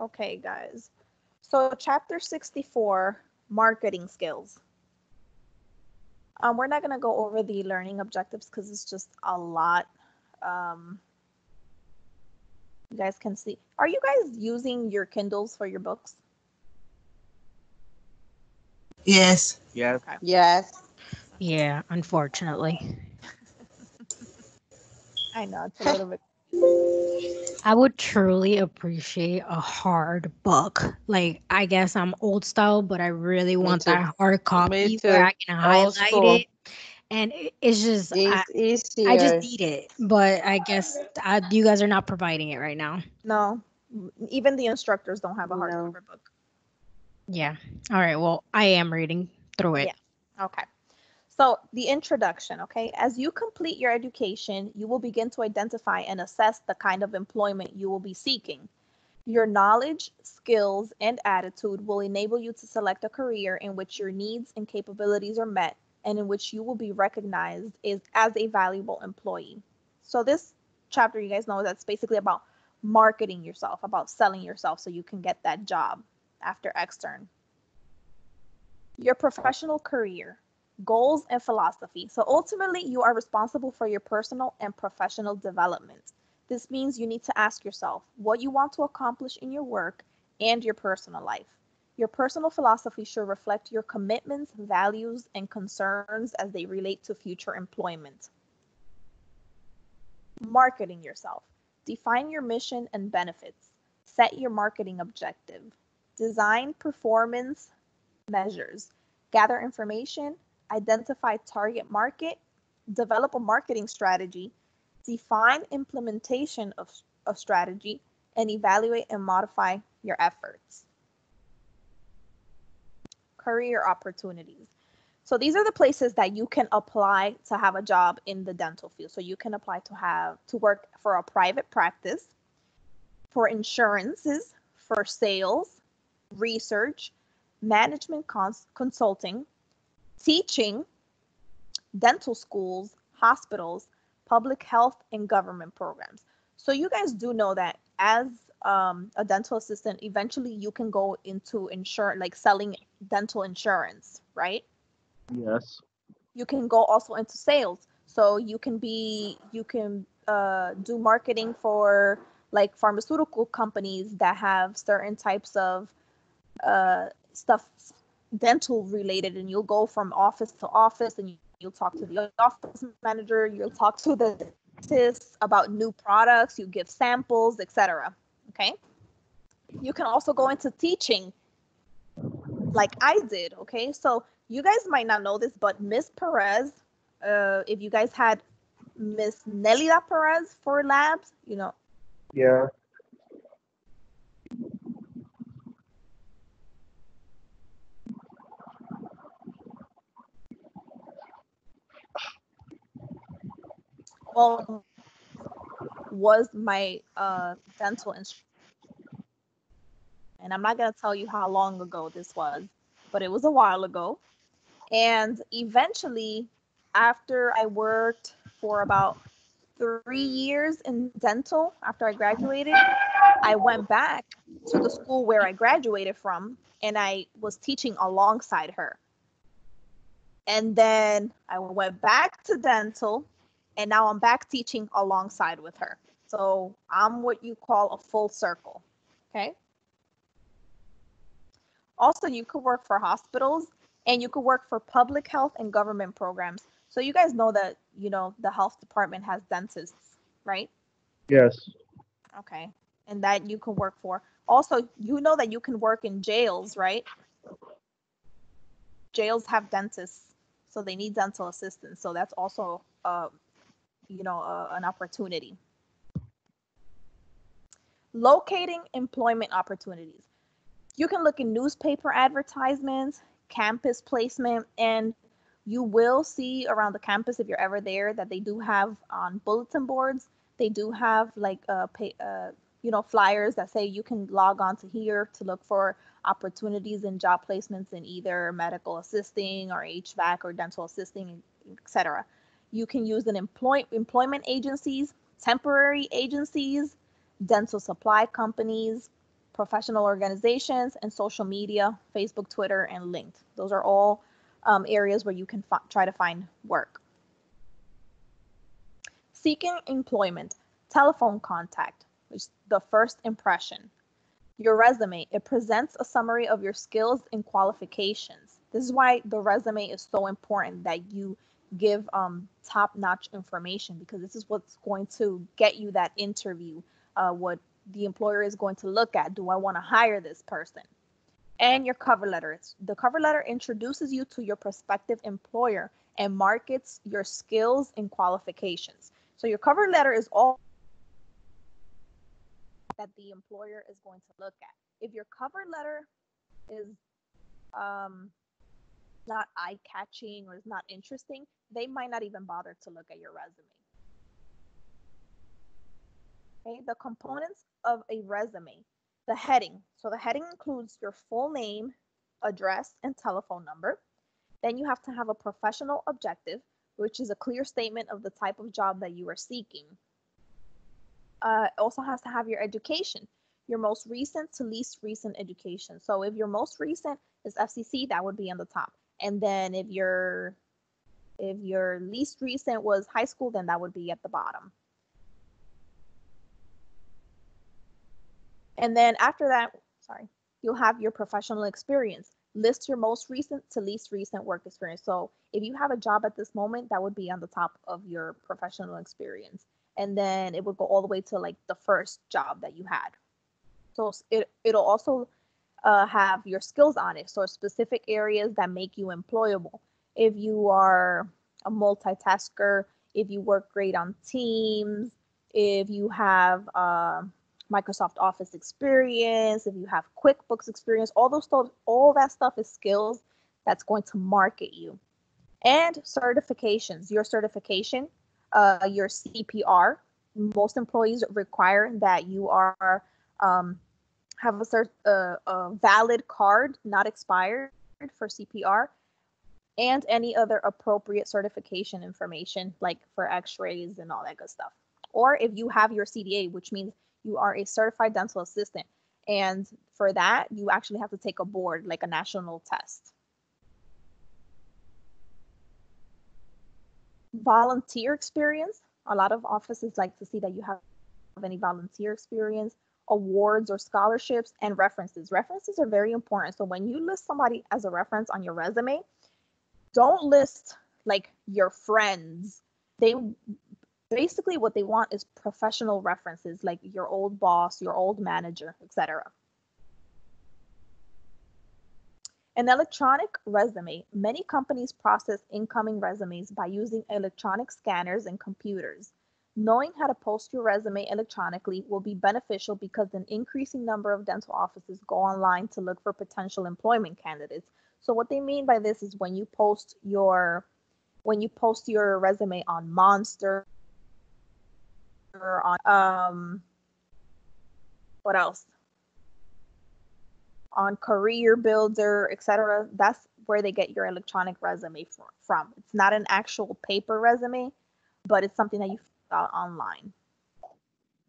Okay, guys. So chapter 64, marketing skills. We're not going to go over the learning objectives because it's just a lot. Um, you guys can see. Are you guys using your Kindles for your books? Yes. Yes. Okay. Yes. Okay. Yeah, unfortunately. I know it's a little bit confusing. I would truly appreciate a hard book. Like, I guess I'm old style, but I really Me want too. that hard Me copy where too. I can Old highlight school. it. And it's just, It's I just easier. need it. But I guess you guys are not providing it right now. No, even the instructors don't have a No. hardcover book. Yeah. All right. Well, I am reading through it. Yeah. Okay. So, the introduction, okay? As you complete your education, you will begin to identify and assess the kind of employment you will be seeking. Your knowledge, skills, and attitude will enable you to select a career in which your needs and capabilities are met and in which you will be recognized as a valuable employee. So, this chapter, you guys know, that's basically about marketing yourself, about selling yourself so you can get that job after extern. Your professional career, goals, and philosophy. So ultimately, you are responsible for your personal and professional development. This means you need to ask yourself what you want to accomplish in your work and your personal life. Your personal philosophy should reflect your commitments, values, and concerns as they relate to future employment. Marketing yourself. Define your mission and benefits. Set your marketing objective. Design performance measures, gather information, identify target market, develop a marketing strategy, define implementation of strategy, and evaluate and modify your efforts. Career opportunities. So these are the places that you can apply to have a job in the dental field. So you can apply to work for a private practice, for insurances, for sales, research, management consulting, teaching, dental schools, hospitals, public health, and government programs. So you guys do know that as a dental assistant, eventually you can go into insurance, like selling dental insurance, right? Yes. You can go also into sales. So you can do marketing for like pharmaceutical companies that have certain types of stuff dental related, and you'll go from office to office and you'll talk to the office manager, you'll talk to the dentist about new products, you give samples, etc. Okay. You can also go into teaching like I did. Okay, so you guys might not know this, but Miss Perez, if you guys had Miss Nelida Perez for labs, you know, Yeah. well, was my dental instructor. And I'm not going to tell you how long ago this was, but it was a while ago. And eventually, after I worked for about 3 years in dental, after I graduated, I went back to the school where I graduated from and I was teaching alongside her. And then I went back to dental and now I'm back teaching alongside with her. So I'm what you call a full circle. Okay. Also, you could work for hospitals and you could work for public health and government programs. So you guys know that, the health department has dentists, right? Yes. Okay. And that you can work for. Also, you know that you can work in jails, right? Jails have dentists, so they need dental assistance. So that's also, an opportunity. Locating employment opportunities. You can look in newspaper advertisements, campus placement, and you will see around the campus if you're ever there that they do have on bulletin boards. They do have like flyers that say you can log on to here to look for opportunities and job placements in either medical assisting or HVAC or dental assisting, etc. You can use an employment agencies, temporary agencies, dental supply companies, professional organizations, and social media, Facebook, Twitter, and LinkedIn. Those are all areas where you can try to find work. Seeking employment, telephone contact, which is the first impression. Your resume, it presents a summary of your skills and qualifications. This is why the resume is so important, that you give top-notch information, because this is what's going to get you that interview, what the employer is going to look at. Do I want to hire this person? And your cover letter. The cover letter introduces you to your prospective employer and markets your skills and qualifications. So your cover letter is all that the employer is going to look at. If your cover letter is not eye-catching or is not interesting, they might not even bother to look at your resume. Okay, the components of a resume. The heading. So the heading includes your full name, address, and telephone number. Then you have to have a professional objective, which is a clear statement of the type of job that you are seeking. It also has to have your education, your most recent to least recent education. So if your most recent is FCC, that would be on the top. And then if your least recent was high school, then that would be at the bottom. And then after that, you'll have your professional experience. List your most recent to least recent work experience. So if you have a job at this moment, that would be on the top of your professional experience. And then it would go all the way to like the first job that you had. So it'll also have your skills on it. So specific areas that make you employable. If you are a multitasker, if you work great on Teams, if you have Microsoft Office experience, if you have QuickBooks experience, all that stuff is skills that's going to market you. And certifications, your certification, your CPR. Most employees require that you are have a valid card, not expired, for CPR, and any other appropriate certification information, like for X-rays and all that good stuff. Or if you have your CDA, which means you are a certified dental assistant, and for that you actually have to take a board, like a national test. Volunteer experience. A lot of offices like to see that you have any volunteer experience, awards or scholarships, and references. References are very important. So when you list somebody as a reference on your resume, don't list like your friends. They basically, what they want is professional references, like your old boss, your old manager, etc. An electronic resume. Many companies process incoming resumes by using electronic scanners and computers. Knowing how to post your resume electronically will be beneficial because an increasing number of dental offices go online to look for potential employment candidates. So what they mean by this is when you post your resume on Monster, or on what else? On Career Builder, etc. That's where they get your electronic resume from. It's not an actual paper resume, but it's something that you fill out online.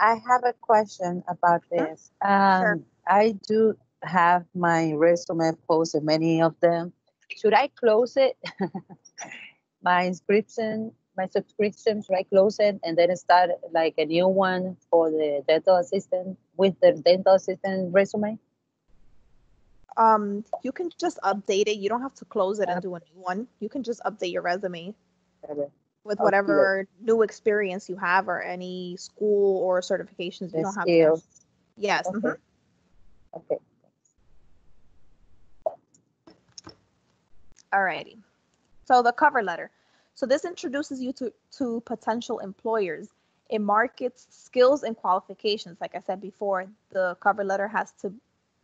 I have a question about this. Sure. I do have my resume posted, many of them. Should I close it? my subscription, should I close it and then start like a new one for the dental assistant with the dental assistant resume? You can just update it. You don't have to close it and do a new one. You can just update your resume with whatever new experience you have or any school or certifications you don't have to. Yes. Okay. Mm-hmm. Okay. Alrighty. So the cover letter. So this introduces you to potential employers. It markets skills and qualifications. Like I said before, the cover letter has to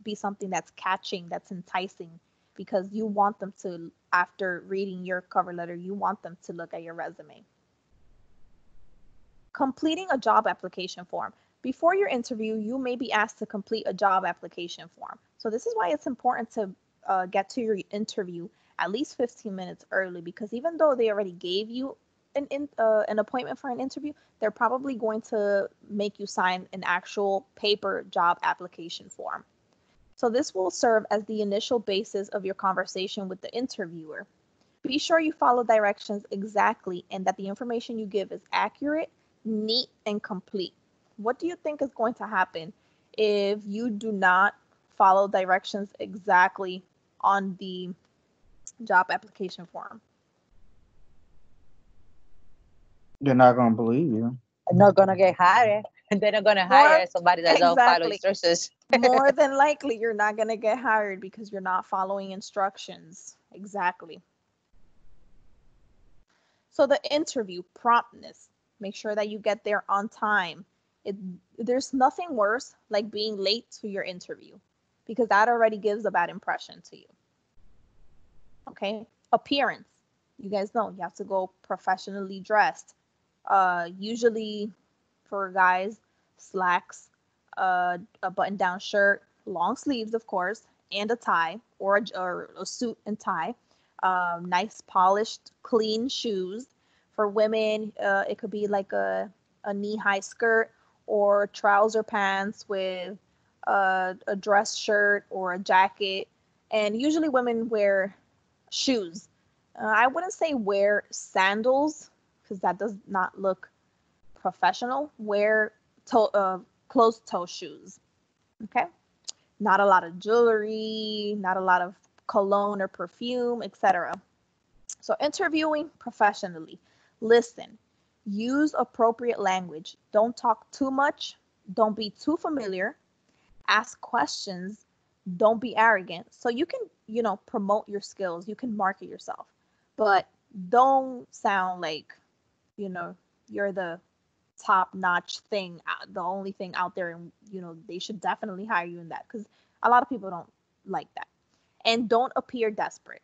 be something that's catching, that's enticing, because you want them to, after reading your cover letter, you want them to look at your resume. Completing a job application form. Before your interview, you may be asked to complete a job application form. So this is why it's important to get to your interview at least 15 minutes early, because even though they already gave you an appointment for an interview, they're probably going to make you sign an actual paper job application form. So this will serve as the initial basis of your conversation with the interviewer. Be sure you follow directions exactly and that the information you give is accurate, neat, and complete. What do you think is going to happen if you do not follow directions exactly on the job application form? They're not gonna believe you. I'm not gonna get hired. They're not gonna hire somebody that don't follow Exactly. instructions. More than likely, you're not going to get hired because you're not following instructions. Exactly. So the interview promptness, make sure that you get there on time. There's nothing worse like being late to your interview because that already gives a bad impression to you. Okay. Appearance. You guys know you have to go professionally dressed. Usually for guys, slacks, a button-down shirt, long sleeves, of course, and a tie or a suit and tie. Nice, polished, clean shoes. For women, it could be like a knee-high skirt or trouser pants with a dress shirt or a jacket. And usually women wear shoes. I wouldn't say wear sandals because that does not look professional. Wear closed toe shoes. Okay. Not a lot of jewelry, not a lot of cologne or perfume, etc. So interviewing professionally. Listen, use appropriate language. Don't talk too much. Don't be too familiar. Ask questions. Don't be arrogant. So you can, promote your skills. You can market yourself. But don't sound like, you're the top-notch thing, the only thing out there, and they should definitely hire you in that because a lot of people don't like that. And don't appear desperate.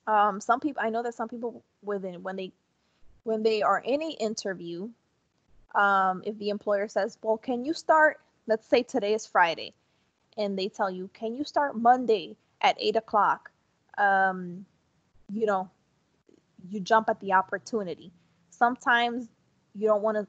Some people, I know that some people when they are in an interview, if the employer says, well, can you start, let's say today is Friday, and they tell you, can you start Monday at 8 o'clock? You know, you jump at the opportunity. Sometimes you don't want to,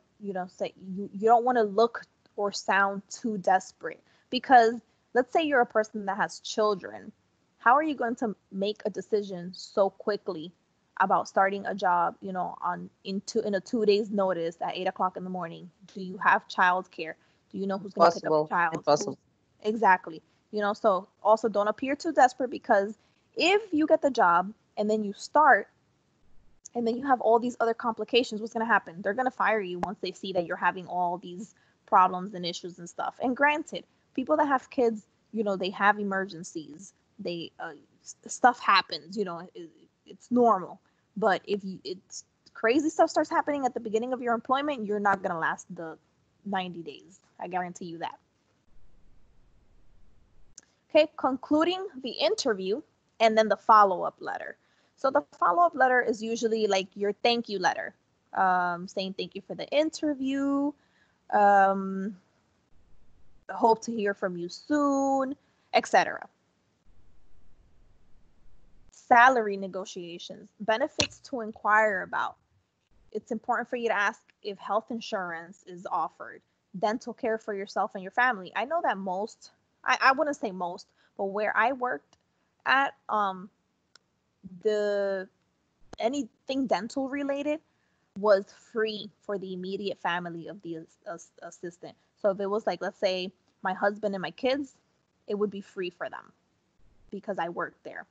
say you don't want to look or sound too desperate because let's say you're a person that has children. How are you going to make a decision so quickly about starting a job, in a 2 days notice at 8 o'clock in the morning? Do you have childcare? Do you know who's going to pick up the child? Impossible. Exactly. So also don't appear too desperate because if you get the job and then you start and then you have all these other complications, what's going to happen? They're going to fire you once they see that you're having all these problems and issues and stuff. And granted, people that have kids, they have emergencies. They stuff happens, it's normal. But if it's crazy stuff starts happening at the beginning of your employment, you're not going to last the 90 days. I guarantee you that. Okay, concluding the interview and then the follow-up letter. So the follow-up letter is usually like your thank you letter, saying thank you for the interview, hope to hear from you soon, etc. Salary negotiations, benefits to inquire about. It's important for you to ask if health insurance is offered, dental care for yourself and your family. I know that I wouldn't say most, but where I worked at, anything dental related was free for the immediate family of the assistant. So if it was like, let's say my husband and my kids, it would be free for them because I worked there.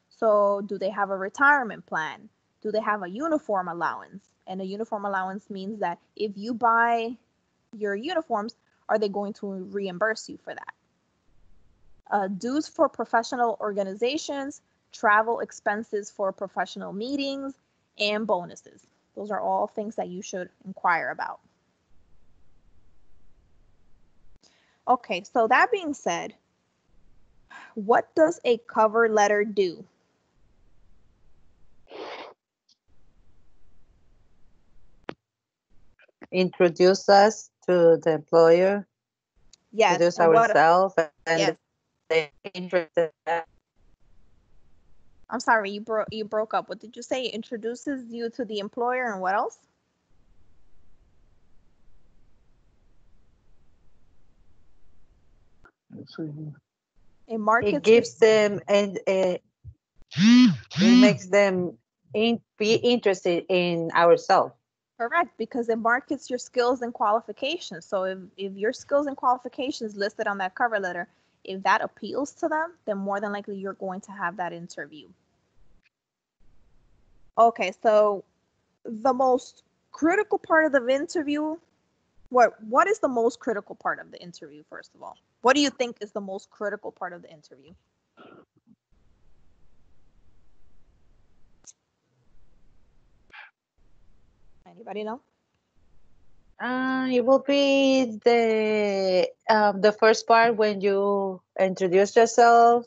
So do they have a retirement plan? Do they have a uniform allowance? And a uniform allowance means that if you buy your uniforms, are they going to reimburse you for that? Dues for professional organizations, travel expenses for professional meetings, and bonuses. Those are all things that you should inquire about. Okay, so that being said, what does a cover letter do? Introduce us to the employer. Yes. Introduce ourselves and yes. the interest. I'm sorry, you broke up. What did you say? It introduces you to the employer and what else? Let's see. It It markets gives them and it makes them be interested in ourselves. correct, because it markets your skills and qualifications. So if your skills and qualifications listed on that cover letter, if that appeals to them, then more than likely you're going to have that interview. Okay, so the most critical part of the interview, what is the most critical part of the interview, first of all? What do you think is the most critical part of the interview? Anybody know? It will be the first part when you introduce yourself.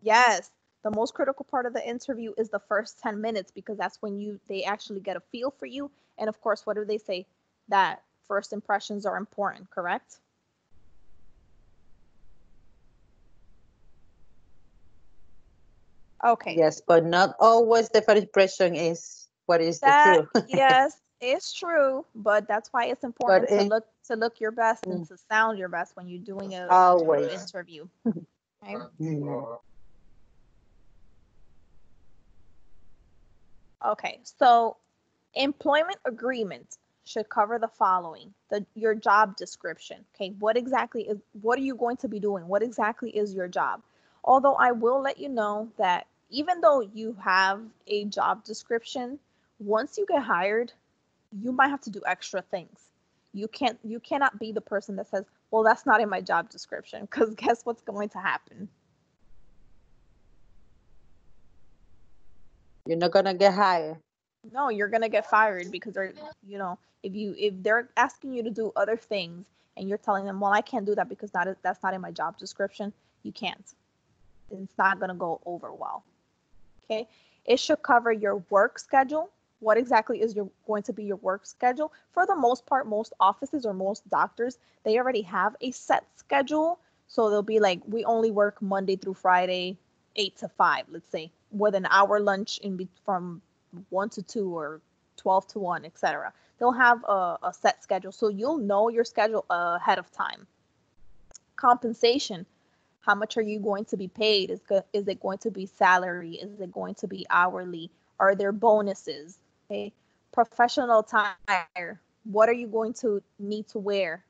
Yes, the most critical part of the interview is the first 10 minutes because that's when they actually get a feel for you. And of course, what do they say? That first impressions are important, correct? Okay. Yes, but not always the first impression is what is the That truth. yes, it's true, but that's why it's But important to look your best and mm, to sound your best when you're doing a job always. interview. Okay? Mm. Okay, so employment agreement should cover the following: your job description. Okay, what are you going to be doing? What exactly is your job? Although I will let you know that even though you have a job description, once you get hired, you might have to do extra things. You cannot be the person that says, "Well, that's not in my job description," because guess what's going to happen? You're not gonna get hired. No, you're gonna get fired because if they're asking you to do other things and you're telling them, well, I can't do that because that's not in my job description, you can't. It's not gonna go over well. Okay, it should cover your work schedule. What exactly is going to be your work schedule? For the most part, most offices or most doctors, they already have a set schedule. So they'll be like, we only work Monday through Friday, 8 to 5, let's say, with an hour lunch from 1 to 2 or 12 to 1, etc. They'll have a set schedule. So you'll know your schedule ahead of time. Compensation. How much are you going to be paid? Is it going to be salary? Is it going to be hourly? Are there bonuses? Okay. Professional attire. What are you going to need to wear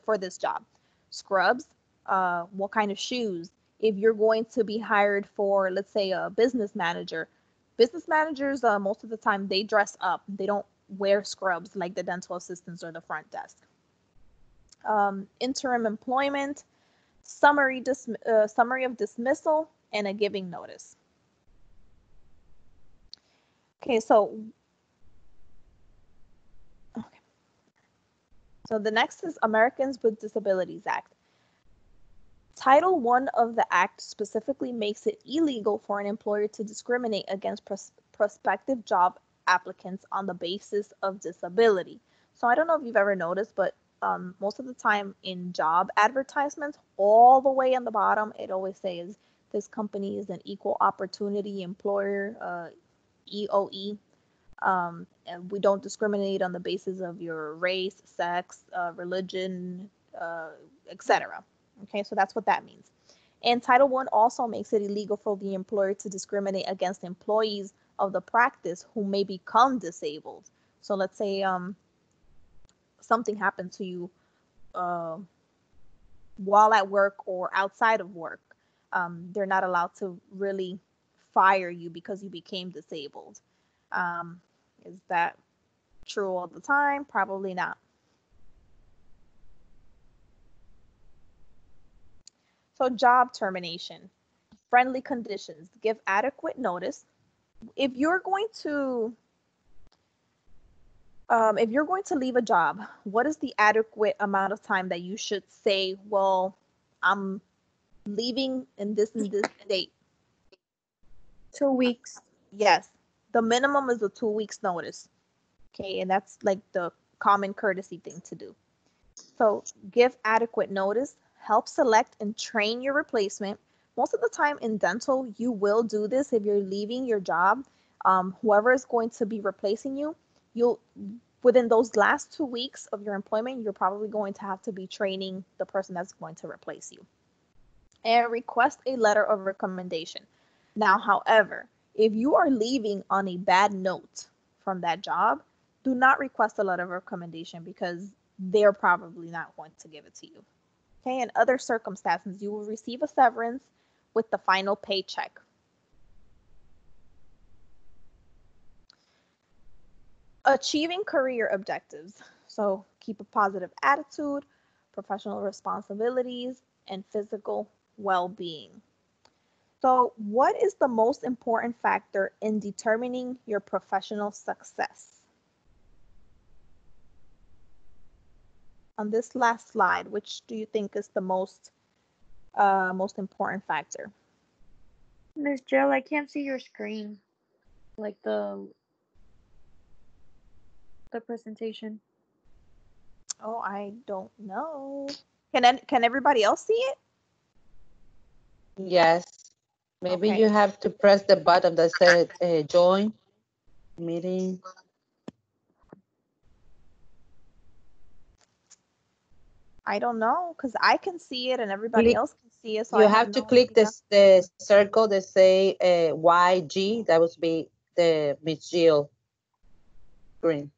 for this job? Scrubs. What kind of shoes? If you're going to be hired for, let's say, a business manager, business managers most of the time they dress up. They don't wear scrubs like the dental assistants or the front desk. Interim employment, summary of dismissal, and a giving notice. Okay, so the next is Americans with Disabilities Act. Title I of the Act specifically makes it illegal for an employer to discriminate against prospective job applicants on the basis of disability. So I don't know if you've ever noticed, but most of the time in job advertisements, all the way on the bottom, it always says this company is an equal opportunity employer, EOE. And we don't discriminate on the basis of your race, sex, religion, etc. Okay, so that's what that means. And Title I also makes it illegal for the employer to discriminate against employees of the practice who may become disabled. So let's say something happened to you while at work or outside of work. They're not allowed to really fire you because you became disabled. Is that true all the time? Probably not. So job termination, friendly conditions, give adequate notice. If you're going to leave a job, what is the adequate amount of time that you should say, well, I'm leaving in this date? 2 weeks. Yes, the minimum is a 2 weeks notice. Okay, and that's like the common courtesy thing to do. So give adequate notice, help select and train your replacement, Most of the time in dental, you will do this if you're leaving your job. Whoever is going to be replacing you, you'll within those last 2 weeks of your employment, you're probably going to have to be training the person that's going to replace you. And request a letter of recommendation. Now, however, if you are leaving on a bad note from that job, do not request a letter of recommendation because they're probably not going to give it to you. Okay, in other circumstances, you will receive a severance with the final paycheck. Achieving career objectives. So keep a positive attitude, professional responsibilities, and physical well-being. So what is the most important factor in determining your professional success? On this last slide, which do you think is the most important factor? Miss Jill, I can't see your screen. Like the presentation. Oh, I don't know. Can everybody else see it? Yes. Maybe Okay. you have to press the button that said join meeting. I don't know because I can see it and everybody Click. else can see it. So You I have have to no click idea. the circle that say YG. That would be the Miss Jill screen.